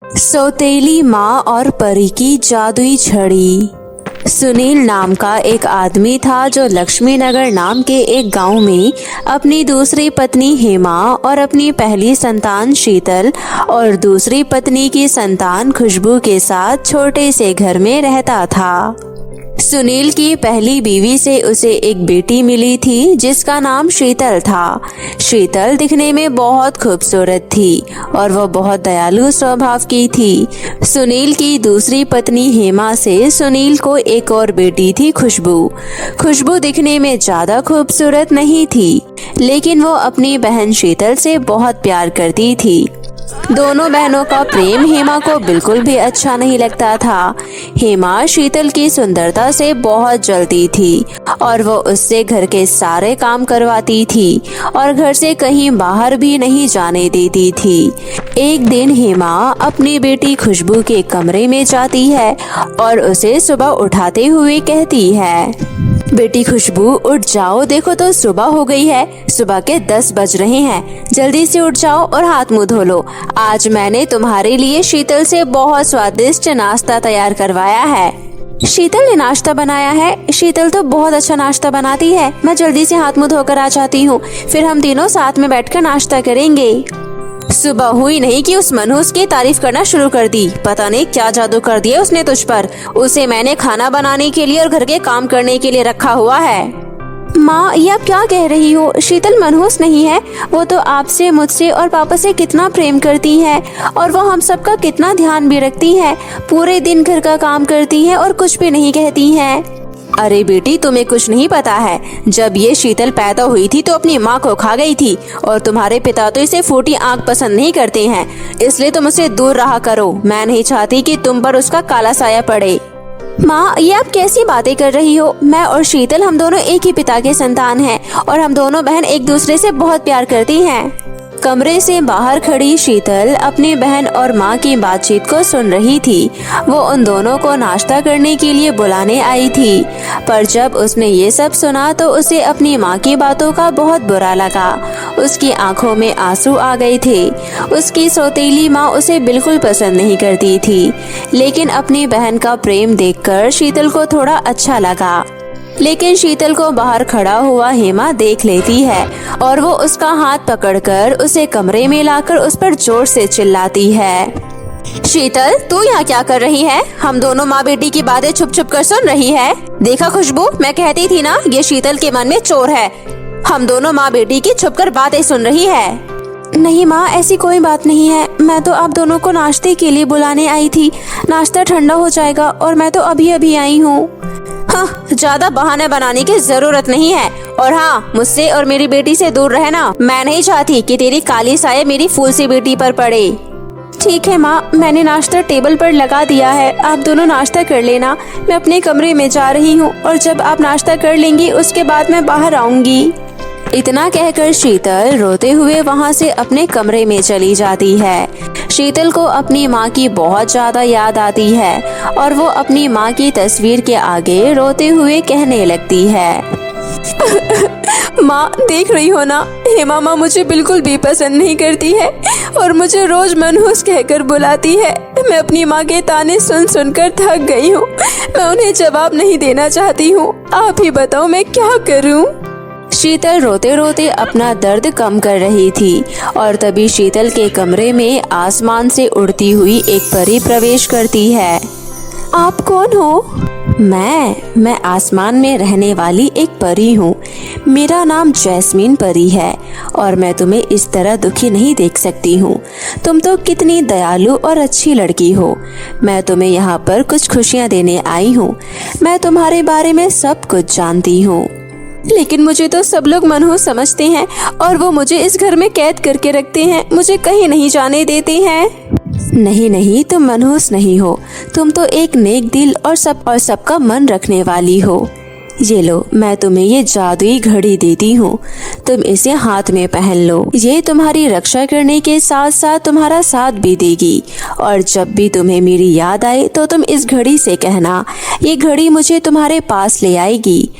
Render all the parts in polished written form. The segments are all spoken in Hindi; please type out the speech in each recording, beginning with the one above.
सौतेली माँ और परी की जादुई छड़ी। सुनील नाम का एक आदमी था जो लक्ष्मी नगर नाम के एक गांव में अपनी दूसरी पत्नी हेमा और अपनी पहली संतान शीतल और दूसरी पत्नी की संतान खुशबू के साथ छोटे से घर में रहता था। सुनील की पहली बीवी से उसे एक बेटी मिली थी जिसका नाम शीतल था। शीतल दिखने में बहुत खूबसूरत थी और वह बहुत दयालु स्वभाव की थी। सुनील की दूसरी पत्नी हेमा से सुनील को एक और बेटी थी खुशबू। खुशबू दिखने में ज्यादा खूबसूरत नहीं थी, लेकिन वो अपनी बहन शीतल से बहुत प्यार करती थी। दोनों बहनों का प्रेम हेमा को बिल्कुल भी अच्छा नहीं लगता था। हेमा शीतल की सुंदरता से बहुत जलती थी और वो उससे घर के सारे काम करवाती थी और घर से कहीं बाहर भी नहीं जाने देती थी। एक दिन हेमा अपनी बेटी खुशबू के कमरे में जाती है और उसे सुबह उठाते हुए कहती है, बेटी खुशबू उठ जाओ, देखो तो सुबह हो गई है, सुबह के 10 बज रहे हैं, जल्दी से उठ जाओ और हाथ मुंह धो लो। आज मैंने तुम्हारे लिए शीतल से बहुत स्वादिष्ट नाश्ता तैयार करवाया है। शीतल ने नाश्ता बनाया है? शीतल तो बहुत अच्छा नाश्ता बनाती है। मैं जल्दी से हाथ मुंह धोकर आ जाती हूँ, फिर हम तीनों साथ में बैठकर नाश्ता करेंगे। सुबह हुई नहीं कि उस मनहूस की तारीफ करना शुरू कर दी। पता नहीं क्या जादू कर दिया उसने तुझ पर। उसे मैंने खाना बनाने के लिए और घर के काम करने के लिए रखा हुआ है। माँ, ये आप क्या कह रही हो? शीतल मनहूस नहीं है। वो तो आपसे, मुझसे और पापा से कितना प्रेम करती है और वो हम सबका कितना ध्यान भी रखती है। पूरे दिन घर का काम करती है और कुछ भी नहीं कहती है। अरे बेटी, तुम्हें कुछ नहीं पता है। जब ये शीतल पैदा हुई थी तो अपनी माँ को खा गई थी और तुम्हारे पिता तो इसे फूटी आंख पसंद नहीं करते हैं, इसलिए तुम उसे दूर रहा करो। मैं नहीं चाहती कि तुम पर उसका काला साया पड़े। माँ, ये आप कैसी बातें कर रही हो? मैं और शीतल हम दोनों एक ही पिता के संतान हैं और हम दोनों बहन एक दूसरे से बहुत प्यार करती हैं। कमरे से बाहर खड़ी शीतल अपनी बहन और माँ की बातचीत को सुन रही थी। वो उन दोनों को नाश्ता करने के लिए बुलाने आई थी, पर जब उसने ये सब सुना तो उसे अपनी माँ की बातों का बहुत बुरा लगा। उसकी आंखों में आंसू आ गए थे। उसकी सौतेली माँ उसे बिल्कुल पसंद नहीं करती थी, लेकिन अपनी बहन का प्रेम देखकर शीतल को थोड़ा अच्छा लगा। लेकिन शीतल को बाहर खड़ा हुआ हेमा देख लेती है और वो उसका हाथ पकड़कर उसे कमरे में लाकर उस पर जोर से चिल्लाती है, शीतल, तू यहाँ क्या कर रही है? हम दोनों माँ बेटी की बातें छुप छुप कर सुन रही है। देखा खुशबू, मैं कहती थी ना, ये शीतल के मन में चोर है। हम दोनों माँ बेटी की छुप कर बातें सुन रही है। नहीं माँ, ऐसी कोई बात नहीं है। मैं तो आप दोनों को नाश्ते के लिए बुलाने आई थी। नाश्ता ठंडा हो जाएगा और मैं तो अभी अभी आई हूँ। हाँ, ज्यादा बहाने बनाने की जरूरत नहीं है। और हाँ, मुझसे और मेरी बेटी से दूर रहना। मैं नहीं चाहती कि तेरी काली साये मेरी फूल सी बेटी पर पड़े। ठीक है माँ, मैंने नाश्ता टेबल पर लगा दिया है। आप दोनों नाश्ता कर लेना। मैं अपने कमरे में जा रही हूँ और जब आप नाश्ता कर लेंगी उसके बाद मैं बाहर आऊंगी। इतना कहकर शीतल रोते हुए वहाँ से अपने कमरे में चली जाती है। शीतल को अपनी माँ की बहुत ज्यादा याद आती है और वो अपनी माँ की तस्वीर के आगे रोते हुए कहने लगती है, माँ, देख रही हो ना, हेमा माँ मुझे बिल्कुल भी पसंद नहीं करती है और मुझे रोज मनहूस कहकर बुलाती है। मैं अपनी माँ के ताने सुन सुनकर थक गई हूँ। मैं उन्हें जवाब नहीं देना चाहती हूँ। आप ही बताओ मैं क्या करूँ? शीतल रोते रोते अपना दर्द कम कर रही थी और तभी शीतल के कमरे में आसमान से उड़ती हुई एक परी प्रवेश करती है। आप कौन हो? मैं आसमान में रहने वाली एक परी हूँ। मेरा नाम जैस्मीन परी है और मैं तुम्हें इस तरह दुखी नहीं देख सकती हूँ। तुम तो कितनी दयालु और अच्छी लड़की हो। मैं तुम्हें यहाँ पर कुछ खुशियाँ देने आई हूँ। मैं तुम्हारे बारे में सब कुछ जानती हूँ, लेकिन मुझे तो सब लोग मनहूस समझते हैं और वो मुझे इस घर में कैद करके रखते हैं। मुझे कहीं नहीं जाने देते हैं। नहीं, तुम मनहूस नहीं हो। तुम तो एक नेक दिल और सबका मन रखने वाली हो। ये लो, मैं तुम्हें ये जादुई घड़ी देती हूँ। तुम इसे हाथ में पहन लो। ये तुम्हारी रक्षा करने के साथ साथ तुम्हारा साथ भी देगी और जब भी तुम्हें मेरी याद आए तो तुम इस घड़ी से कहना, ये घड़ी मुझे तुम्हारे पास ले आएगी।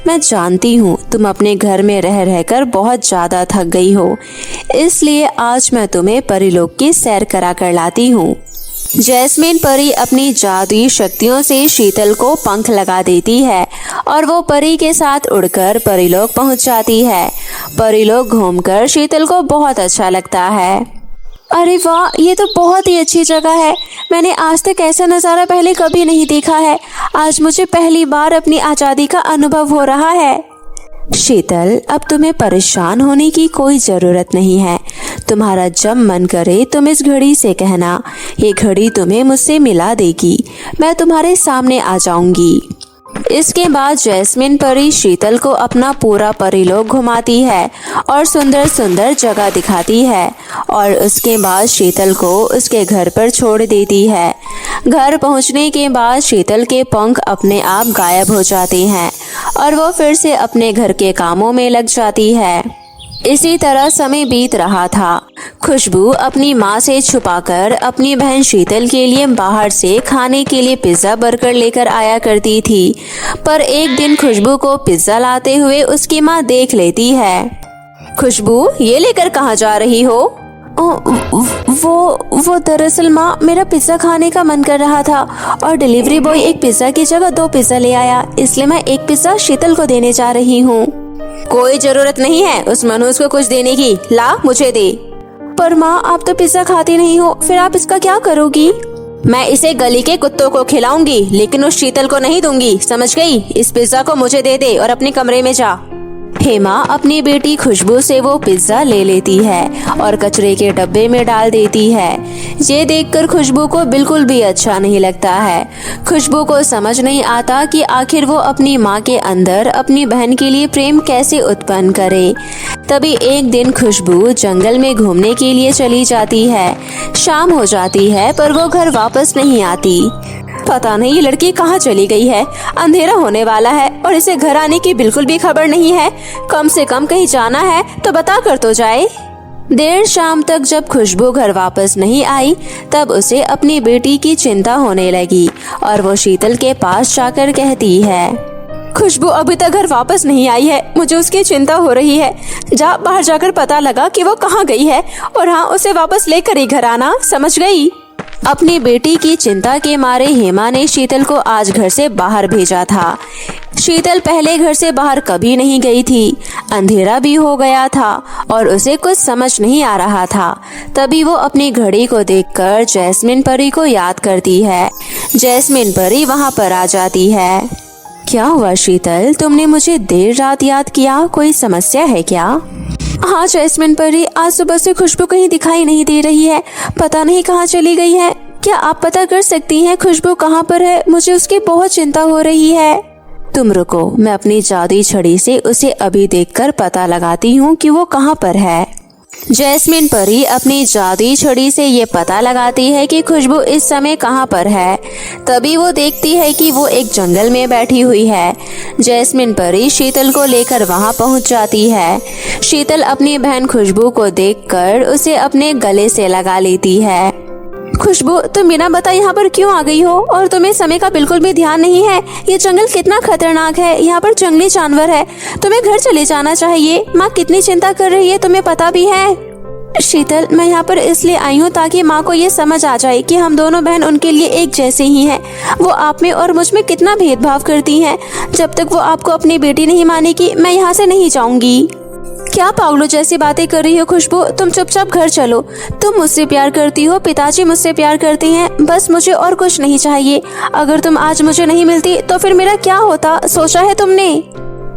मैं जानती हूँ तुम अपने घर में रह रहकर बहुत ज्यादा थक गई हो, इसलिए आज मैं तुम्हें परीलोक की सैर करा कर लाती हूँ। जैस्मिन परी अपनी जादुई शक्तियों से शीतल को पंख लगा देती है और वो परी के साथ उड़कर परीलोक पहुंच जाती है। परीलोक घूमकर शीतल को बहुत अच्छा लगता है। अरे वाह, ये तो बहुत ही अच्छी जगह है। मैंने आज तक ऐसा नज़ारा पहले कभी नहीं देखा है। आज मुझे पहली बार अपनी आज़ादी का अनुभव हो रहा है। शीतल, अब तुम्हें परेशान होने की कोई ज़रूरत नहीं है। तुम्हारा जब मन करे तुम इस घड़ी से कहना, ये घड़ी तुम्हें मुझसे मिला देगी। मैं तुम्हारे सामने आ जाऊंगी। इसके बाद जैस्मिन परी शीतल को अपना पूरा परीलोक घुमाती है और सुंदर सुंदर जगह दिखाती है और उसके बाद शीतल को उसके घर पर छोड़ देती है। घर पहुंचने के बाद शीतल के पंख अपने आप गायब हो जाते हैं और वो फिर से अपने घर के कामों में लग जाती है। इसी तरह समय बीत रहा था। खुशबू अपनी माँ से छुपाकर अपनी बहन शीतल के लिए बाहर से खाने के लिए पिज्ज़ा बर्गर लेकर आया करती थी। पर एक दिन खुशबू को पिज्ज़ा लाते हुए उसकी माँ देख लेती है। खुशबू, ये लेकर कहाँ जा रही हो? वो दरअसल माँ, मेरा पिज्ज़ा खाने का मन कर रहा था और डिलीवरी बॉय एक पिज्ज़ा की जगह 2 पिज्ज़ा ले आया, इसलिए मैं एक पिज्ज़ा शीतल को देने जा रही हूँ। कोई जरूरत नहीं है उस मनहूस को कुछ देने की। ला, मुझे दे। पर माँ, आप तो पिज्ज़ा खाती नहीं हो, फिर आप इसका क्या करोगी? मैं इसे गली के कुत्तों को खिलाऊंगी, लेकिन उस शीतल को नहीं दूंगी, समझ गई? इस पिज्ज़ा को मुझे दे दे और अपने कमरे में जा। हेमा अपनी बेटी खुशबू से वो पिज्ज़ा ले लेती है और कचरे के डब्बे में डाल देती है। ये देखकर खुशबू को बिल्कुल भी अच्छा नहीं लगता है। खुशबू को समझ नहीं आता कि आखिर वो अपनी माँ के अंदर अपनी बहन के लिए प्रेम कैसे उत्पन्न करे। तभी एक दिन खुशबू जंगल में घूमने के लिए चली जाती है। शाम हो जाती है पर वो घर वापस नहीं आती। पता नहीं ये लड़की कहाँ चली गई है। अंधेरा होने वाला है और इसे घर आने की बिल्कुल भी खबर नहीं है। कम से कम कहीं जाना है तो बता कर तो जाए। देर शाम तक जब खुशबू घर वापस नहीं आई तब उसे अपनी बेटी की चिंता होने लगी और वो शीतल के पास जाकर कहती है, खुशबू अभी तक घर वापस नहीं आई है, मुझे उसकी चिंता हो रही है। जा बाहर जाकर पता लगा कि वो कहाँ गई है और हाँ, उसे वापस लेकर ही घर आना, समझ गई? अपनी बेटी की चिंता के मारे हेमा ने शीतल को आज घर से बाहर भेजा था। शीतल पहले घर से बाहर कभी नहीं गई थी। अंधेरा भी हो गया था और उसे कुछ समझ नहीं आ रहा था। तभी वो अपनी घड़ी को देखकर जैस्मिन परी को याद करती है। जैस्मिन परी वहाँ पर आ जाती है। क्या हुआ शीतल, तुमने मुझे देर रात याद किया? कोई समस्या है क्या? हाँ जैस्मिन परी, आज सुबह से खुशबू कहीं दिखाई नहीं दे रही है। पता नहीं कहाँ चली गई है। क्या आप पता कर सकती हैं खुशबू कहाँ पर है? मुझे उसकी बहुत चिंता हो रही है। तुम रुको, मैं अपनी जादुई छड़ी से उसे अभी देखकर पता लगाती हूँ कि वो कहाँ पर है। जैस्मिन परी अपनी जादुई छड़ी से ये पता लगाती है कि खुशबू इस समय कहाँ पर है। तभी वो देखती है कि वो एक जंगल में बैठी हुई है। जैस्मिन परी शीतल को लेकर वहाँ पहुँच जाती है। शीतल अपनी बहन खुशबू को देखकर उसे अपने गले से लगा लेती है। खुशबू, तुम बिना बताए यहाँ पर क्यों आ गई हो और तुम्हें समय का बिल्कुल भी ध्यान नहीं है? ये जंगल कितना खतरनाक है, यहाँ पर जंगली जानवर है। तुम्हें घर चले जाना चाहिए। माँ कितनी चिंता कर रही है, तुम्हें पता भी है। शीतल, मैं यहाँ पर इसलिए आई हूँ ताकि माँ को ये समझ आ जाए कि हम दोनों बहन उनके लिए एक जैसे ही हैं। वो आप में और मुझ में कितना भेदभाव करती हैं। जब तक वो आपको अपनी बेटी नहीं मानेगी मैं यहाँ से नहीं जाऊंगी। क्या पागलों जैसी बातें कर रही हो खुशबू? तुम चुपचाप घर चलो। तुम मुझसे प्यार करती हो, पिताजी मुझसे प्यार करते हैं, बस मुझे और कुछ नहीं चाहिए। अगर तुम आज मुझे नहीं मिलती तो फिर मेरा क्या होता, सोचा है तुमने?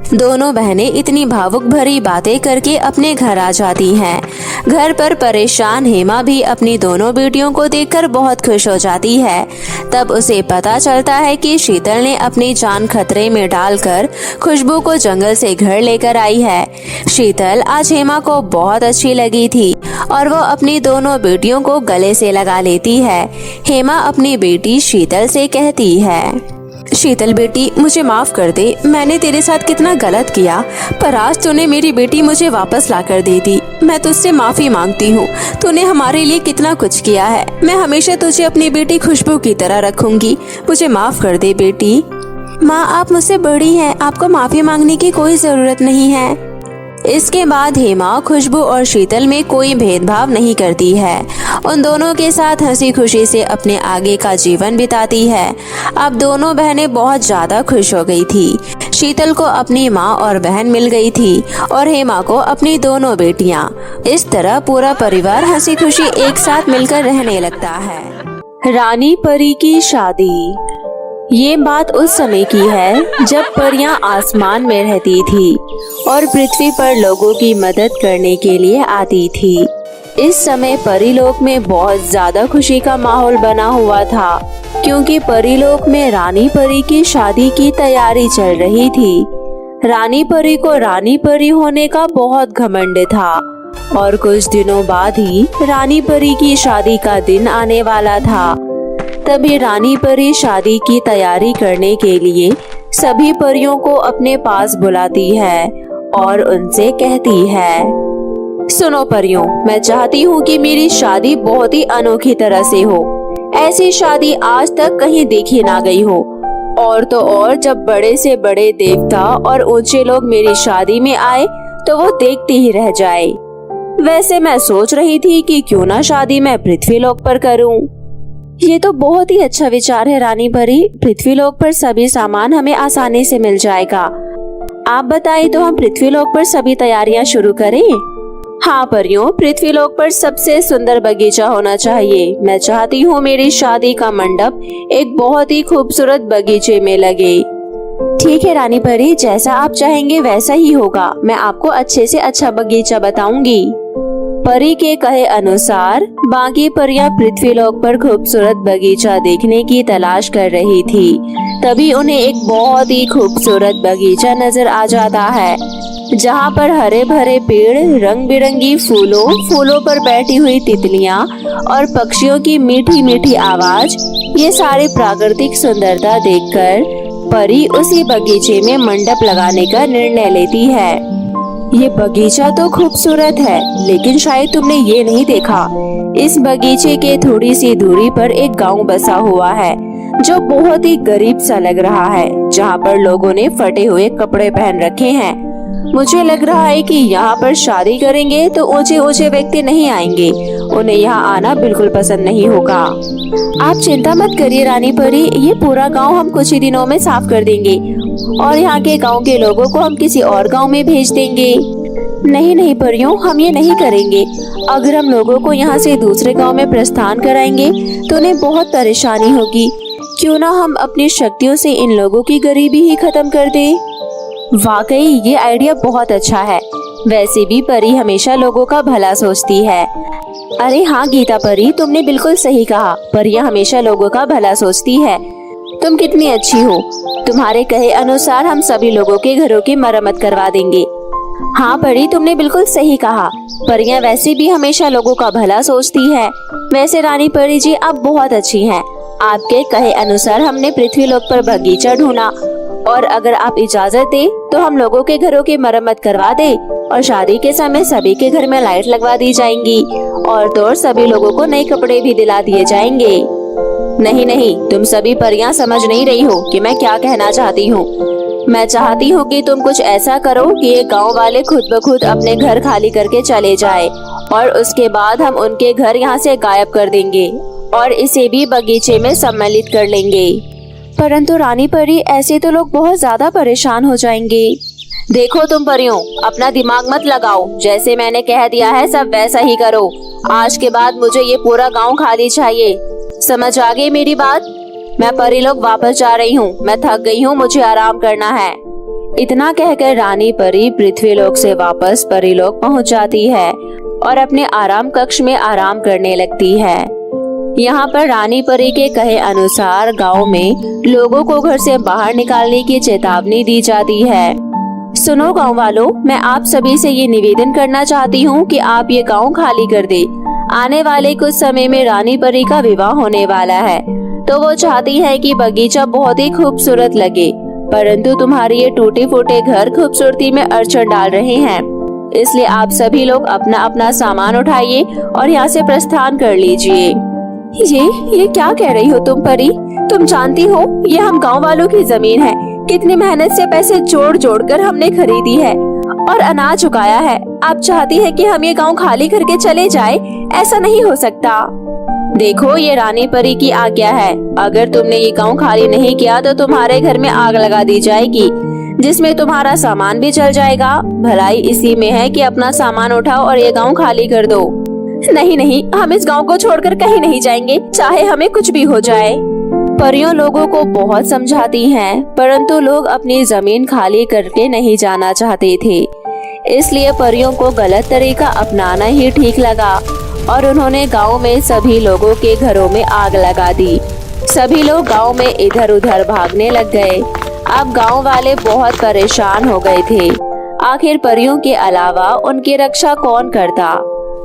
दोनों बहनें इतनी भावुक भरी बातें करके अपने घर आ जाती हैं। घर पर परेशान हेमा भी अपनी दोनों बेटियों को देखकर बहुत खुश हो जाती है। तब उसे पता चलता है कि शीतल ने अपनी जान खतरे में डालकर खुशबू को जंगल से घर लेकर आई है। शीतल आज हेमा को बहुत अच्छी लगी थी और वो अपनी दोनों बेटियों को गले से लगा लेती है। हेमा अपनी बेटी शीतल से कहती है, शीतल बेटी, मुझे माफ कर दे। मैंने तेरे साथ कितना गलत किया, पर आज तूने मेरी बेटी मुझे वापस ला कर दे दी। मैं तुझसे माफी मांगती हूँ। तूने हमारे लिए कितना कुछ किया है। मैं हमेशा तुझे अपनी बेटी खुशबू की तरह रखूंगी। मुझे माफ कर दे बेटी। माँ, आप मुझसे बड़ी हैं, आपको माफी मांगने की कोई जरूरत नहीं है। इसके बाद हेमा खुशबू और शीतल में कोई भेदभाव नहीं करती है। उन दोनों के साथ हंसी खुशी से अपने आगे का जीवन बिताती है। अब दोनों बहनें बहुत ज्यादा खुश हो गई थी। शीतल को अपनी माँ और बहन मिल गई थी और हेमा को अपनी दोनों बेटियाँ। इस तरह पूरा परिवार हंसी खुशी एक साथ मिलकर रहने लगता है। रानी परी की शादी। ये बात उस समय की है जब परियां आसमान में रहती थी और पृथ्वी पर लोगों की मदद करने के लिए आती थी। इस समय परीलोक में बहुत ज्यादा खुशी का माहौल बना हुआ था, क्योंकि परीलोक में रानी परी की शादी की तैयारी चल रही थी। रानी परी को रानी परी होने का बहुत घमंड था और कुछ दिनों बाद ही रानी परी की शादी का दिन आने वाला था। तभी रानी परी शादी की तैयारी करने के लिए सभी परियों को अपने पास बुलाती है और उनसे कहती है, सुनो परियों, मैं चाहती हूँ कि मेरी शादी बहुत ही अनोखी तरह से हो। ऐसी शादी आज तक कहीं देखी ना गई हो। और तो और जब बड़े से बड़े देवता और ऊंचे लोग मेरी शादी में आए तो वो देखते ही रह जाए। वैसे मैं सोच रही थी कि क्यों ना शादी मैं पृथ्वीलोक पर करूं। ये तो बहुत ही अच्छा विचार है रानी परी। पृथ्वीलोक पर सभी सामान हमें आसानी से मिल जाएगा। आप बताइए तो हम पृथ्वीलोक पर सभी तैयारियां शुरू करें? हाँ परियों, पृथ्वीलोक पर सबसे सुंदर बगीचा होना चाहिए। मैं चाहती हूँ मेरी शादी का मंडप एक बहुत ही खूबसूरत बगीचे में लगे। ठीक है रानी परी, जैसा आप चाहेंगे वैसा ही होगा। मैं आपको अच्छे से अच्छा बगीचा बताऊंगी। परी के कहे अनुसार बाकी परियां पृथ्वीलोक पर खूबसूरत बगीचा देखने की तलाश कर रही थी। तभी उन्हें एक बहुत ही खूबसूरत बगीचा नजर आ जाता है, जहाँ पर हरे भरे पेड़, रंग बिरंगी फूलों पर बैठी हुई तितलियाँ और पक्षियों की मीठी मीठी आवाज। ये सारी प्राकृतिक सुंदरता देखकर परी उसी बगीचे में मंडप लगाने का निर्णय लेती है। ये बगीचा तो खूबसूरत है, लेकिन शायद तुमने ये नहीं देखा, इस बगीचे के थोड़ी सी दूरी पर एक गांव बसा हुआ है जो बहुत ही गरीब सा लग रहा है, जहाँ पर लोगों ने फटे हुए कपड़े पहन रखे हैं। मुझे लग रहा है कि यहाँ पर शादी करेंगे तो ऊंचे ऊंचे व्यक्ति नहीं आएंगे, उन्हें यहाँ आना बिल्कुल पसंद नहीं होगा। आप चिंता मत करिए रानी परी, ये पूरा गांव हम कुछ ही दिनों में साफ कर देंगे और यहाँ के गांव के लोगों को हम किसी और गांव में भेज देंगे। नहीं परियों, हम ये नहीं करेंगे। अगर हम लोगों को यहाँ से दूसरे गांव में प्रस्थान कराएंगे तो उन्हें बहुत परेशानी होगी। क्यों ना हम अपनी शक्तियों से इन लोगों की गरीबी ही खत्म कर दें। वाकई ये आइडिया बहुत अच्छा है। वैसे भी परी हमेशा लोगों का भला सोचती है। अरे हाँ गीता परी, तुमने बिल्कुल सही कहा। परियां हमेशा लोगों का भला सोचती है। तुम कितनी अच्छी हो। तुम्हारे कहे अनुसार हम सभी लोगों के घरों की मरम्मत करवा देंगे। हाँ परी, तुमने बिल्कुल सही कहा। परियां वैसे भी हमेशा लोगों का भला सोचती है। वैसे रानी परी जी, आप बहुत अच्छी हैं। आपके कहे अनुसार हमने पृथ्वीलोक पर बगीचा ढूंढा और अगर आप इजाजत दे तो हम लोगों के घरों की मरम्मत करवा दे और शादी के समय सभी के घर में लाइट लगवा दी जाएंगी और तो और सभी लोगों को नए कपड़े भी दिला दिए जाएंगे। नहीं, तुम सभी परियां समझ नहीं रही हो कि मैं क्या कहना चाहती हूँ। मैं चाहती हूँ कि तुम कुछ ऐसा करो कि ये गाँव वाले खुद ब खुद अपने घर खाली करके चले जाए और उसके बाद हम उनके घर यहाँ से गायब कर देंगे और इसे भी बगीचे में सम्मिलित कर लेंगे। परंतु रानी परी, ऐसे तो लोग बहुत ज्यादा परेशान हो जाएंगे। देखो तुम परियों, अपना दिमाग मत लगाओ। जैसे मैंने कह दिया है सब वैसा ही करो। आज के बाद मुझे ये पूरा गांव खाली चाहिए। समझ आ गई मेरी बात? मैं परीलोक वापस जा रही हूँ। मैं थक गई हूँ, मुझे आराम करना है। इतना कहकर रानी परी पृथ्वीलोक से वापस परीलोक पहुँच जाती है और अपने आराम कक्ष में आराम करने लगती है। यहाँ पर रानी परी के कहे अनुसार गांव में लोगों को घर से बाहर निकालने की चेतावनी दी जाती है। सुनो गांव वालों, मैं आप सभी से ये निवेदन करना चाहती हूँ कि आप ये गांव खाली कर दे। आने वाले कुछ समय में रानी परी का विवाह होने वाला है, तो वो चाहती है कि बगीचा बहुत ही खूबसूरत लगे, परंतु तुम्हारे ये टूटे फूटे घर खूबसूरती में अड़चन डाल रहे हैं। इसलिए आप सभी लोग अपना अपना सामान उठाइए और यहाँ से प्रस्थान कर लीजिए। ये क्या कह रही हो तुम परी? तुम जानती हो ये हम गांव वालों की जमीन है। कितनी मेहनत से पैसे जोड़ जोड़ कर हमने खरीदी है और अनाज उगाया है। आप चाहती है कि हम ये गांव खाली करके चले जाए? ऐसा नहीं हो सकता। देखो, ये रानी परी की आज्ञा है। अगर तुमने ये गांव खाली नहीं किया तो तुम्हारे घर में आग लगा दी जाएगी, जिसमें तुम्हारा सामान भी जल जाएगा। भलाई इसी में है कि अपना सामान उठाओ और ये गांव खाली कर दो। नहीं नहीं, हम इस गांव को छोड़कर कहीं नहीं जाएंगे, चाहे हमें कुछ भी हो जाए। परियों लोगों को बहुत समझाती हैं, परंतु लोग अपनी जमीन खाली करके नहीं जाना चाहते थे। इसलिए परियों को गलत तरीका अपनाना ही ठीक लगा और उन्होंने गांव में सभी लोगों के घरों में आग लगा दी। सभी लोग गांव में इधर उधर भागने लग गए। अब गांव वाले बहुत परेशान हो गए थे। आखिर परियों के अलावा उनकी रक्षा कौन करता?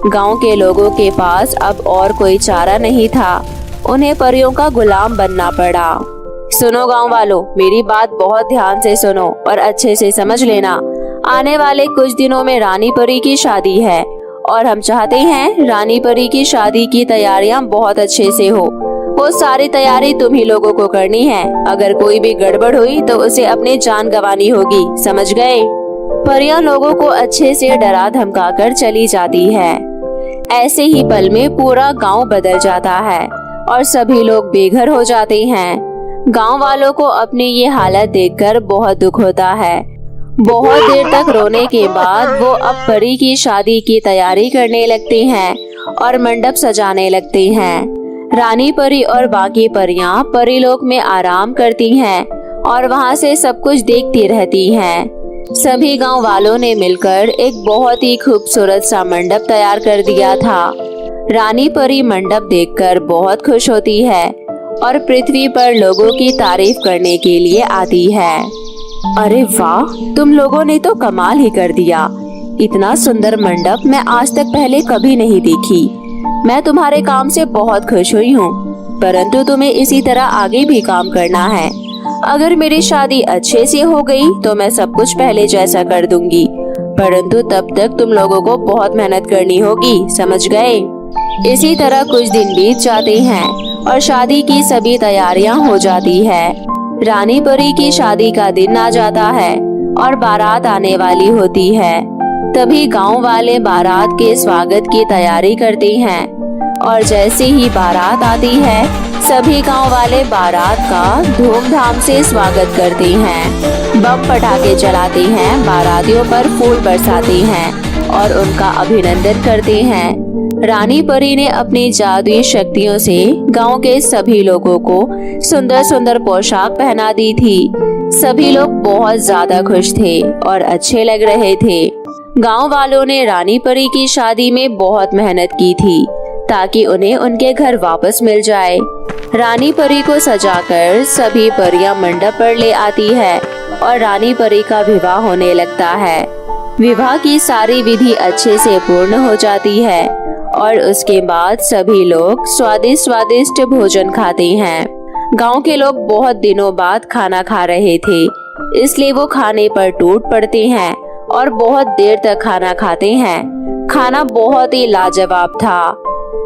गांव के लोगों के पास अब और कोई चारा नहीं था। उन्हें परियों का गुलाम बनना पड़ा। सुनो गांव वालों, मेरी बात बहुत ध्यान से सुनो और अच्छे से समझ लेना। आने वाले कुछ दिनों में रानी परी की शादी है और हम चाहते हैं रानी परी की शादी की तैयारियां बहुत अच्छे से हो। वो सारी तैयारी तुम ही लोगों को करनी है। अगर कोई भी गड़बड़ हुई तो उसे अपनी जान गंवानी होगी, समझ गए? परियां लोगों को अच्छे से डरा धमका कर चली जाती है। ऐसे ही पल में पूरा गांव बदल जाता है और सभी लोग बेघर हो जाते हैं। गांव वालों को अपनी ये हालत देखकर बहुत दुख होता है। बहुत देर तक रोने के बाद वो अब परी की शादी की तैयारी करने लगते हैं और मंडप सजाने लगते हैं। रानी परी और बाकी परियां परीलोक में आराम करती हैं और वहां से सब कुछ देखती रहती हैं। सभी गांव वालों ने मिलकर एक बहुत ही खूबसूरत सा मंडप तैयार कर दिया था। रानी परी मंडप देखकर बहुत खुश होती है और पृथ्वी पर लोगों की तारीफ करने के लिए आती है। अरे वाह, तुम लोगों ने तो कमाल ही कर दिया। इतना सुंदर मंडप मैं आज तक पहले कभी नहीं देखी। मैं तुम्हारे काम से बहुत खुश हुई हूँ, परंतु तुम्हें इसी तरह आगे भी काम करना है। अगर मेरी शादी अच्छे से हो गई तो मैं सब कुछ पहले जैसा कर दूंगी, परंतु तब तक तुम लोगों को बहुत मेहनत करनी होगी, समझ गए? इसी तरह कुछ दिन बीत जाते हैं और शादी की सभी तैयारियां हो जाती है। रानी परी की शादी का दिन आ जाता है और बारात आने वाली होती है। तभी गांव वाले बारात के स्वागत की तैयारी करते हैं और जैसे ही बारात आती है सभी गांव वाले बारात का धूमधाम से स्वागत करते हैं। बम पटाखे चलाते हैं, बारातियों पर फूल बरसाते हैं और उनका अभिनंदन करते हैं। रानी परी ने अपनी जादुई शक्तियों से गांव के सभी लोगों को सुंदर सुंदर पोशाक पहना दी थी। सभी लोग बहुत ज्यादा खुश थे और अच्छे लग रहे थे। गांव वालों ने रानी परी की शादी में बहुत मेहनत की थी ताकि उन्हें उनके घर वापस मिल जाए। रानी परी को सजाकर सभी परियां मंडप पर ले आती है और रानी परी का विवाह होने लगता है। विवाह की सारी विधि अच्छे से पूर्ण हो जाती है और उसके बाद सभी लोग स्वादिष्ट स्वादिष्ट भोजन खाते हैं। गांव के लोग बहुत दिनों बाद खाना खा रहे थे, इसलिए वो खाने पर टूट पड़ते हैं और बहुत देर तक खाना खाते हैं। खाना बहुत ही लाजवाब था।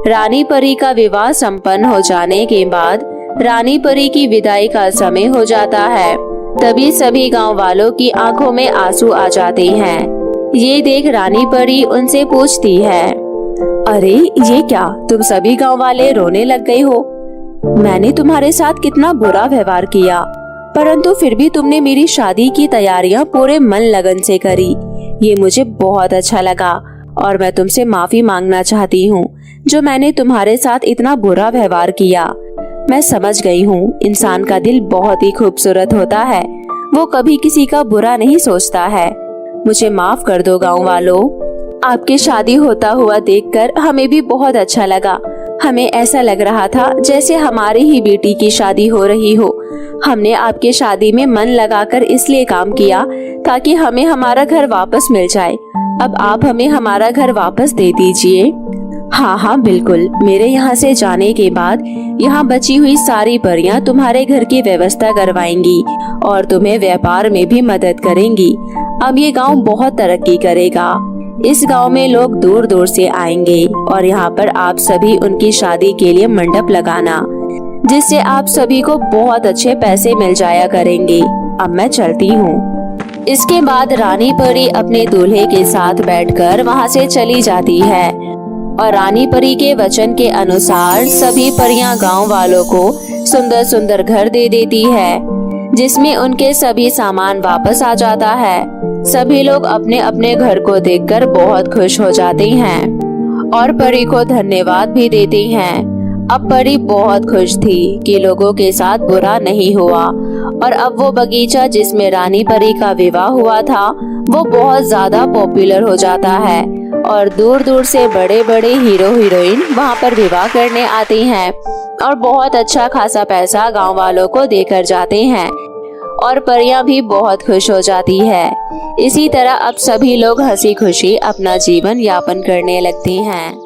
रानी परी का विवाह संपन्न हो जाने के बाद रानी परी की विदाई का समय हो जाता है। तभी सभी गांव वालों की आंखों में आंसू आ जाते हैं। ये देख रानी परी उनसे पूछती है, अरे ये क्या, तुम सभी गांव वाले रोने लग गए हो? मैंने तुम्हारे साथ कितना बुरा व्यवहार किया, परंतु फिर भी तुमने मेरी शादी की तैयारियां पूरे मन लगन से करी। ये मुझे बहुत अच्छा लगा और मैं तुमसे माफी मांगना चाहती हूँ जो मैंने तुम्हारे साथ इतना बुरा व्यवहार किया। मैं समझ गई हूँ, इंसान का दिल बहुत ही खूबसूरत होता है, वो कभी किसी का बुरा नहीं सोचता है। मुझे माफ कर दो गाँव वालों। आपकी शादी होता हुआ देखकर हमें भी बहुत अच्छा लगा। हमें ऐसा लग रहा था जैसे हमारी ही बेटी की शादी हो रही हो। हमने आपकी शादी में मन लगाकर इसलिए काम किया ताकि हमें हमारा घर वापस मिल जाए। अब आप हमें हमारा घर वापस दे दीजिए। हाँ हाँ बिल्कुल, मेरे यहाँ से जाने के बाद यहाँ बची हुई सारी परियां तुम्हारे घर की व्यवस्था करवाएंगी और तुम्हें व्यापार में भी मदद करेंगी। अब ये गांव बहुत तरक्की करेगा। इस गांव में लोग दूर दूर से आएंगे और यहाँ पर आप सभी उनकी शादी के लिए मंडप लगाना, जिससे आप सभी को बहुत अच्छे पैसे मिल जाया करेंगे। अब मैं चलती हूँ। इसके बाद रानी परी अपने दूल्हे के साथ बैठकर वहां से चली जाती है और रानी परी के वचन के अनुसार सभी परियां गांव वालों को सुंदर सुंदर घर दे देती है, जिसमें उनके सभी सामान वापस आ जाता है। सभी लोग अपने अपने घर को देखकर बहुत खुश हो जाते हैं और परी को धन्यवाद भी देते हैं। अब परी बहुत खुश थी कि लोगों के साथ बुरा नहीं हुआ और अब वो बगीचा जिसमें रानी परी का विवाह हुआ था वो बहुत ज्यादा पॉपुलर हो जाता है और दूर दूर से बड़े बड़े हीरो हीरोइन वहाँ पर विवाह करने आते हैं और बहुत अच्छा खासा पैसा गांव वालों को देकर जाते हैं और परियां भी बहुत खुश हो जाती है। इसी तरह अब सभी लोग हंसी खुशी अपना जीवन यापन करने लगते हैं।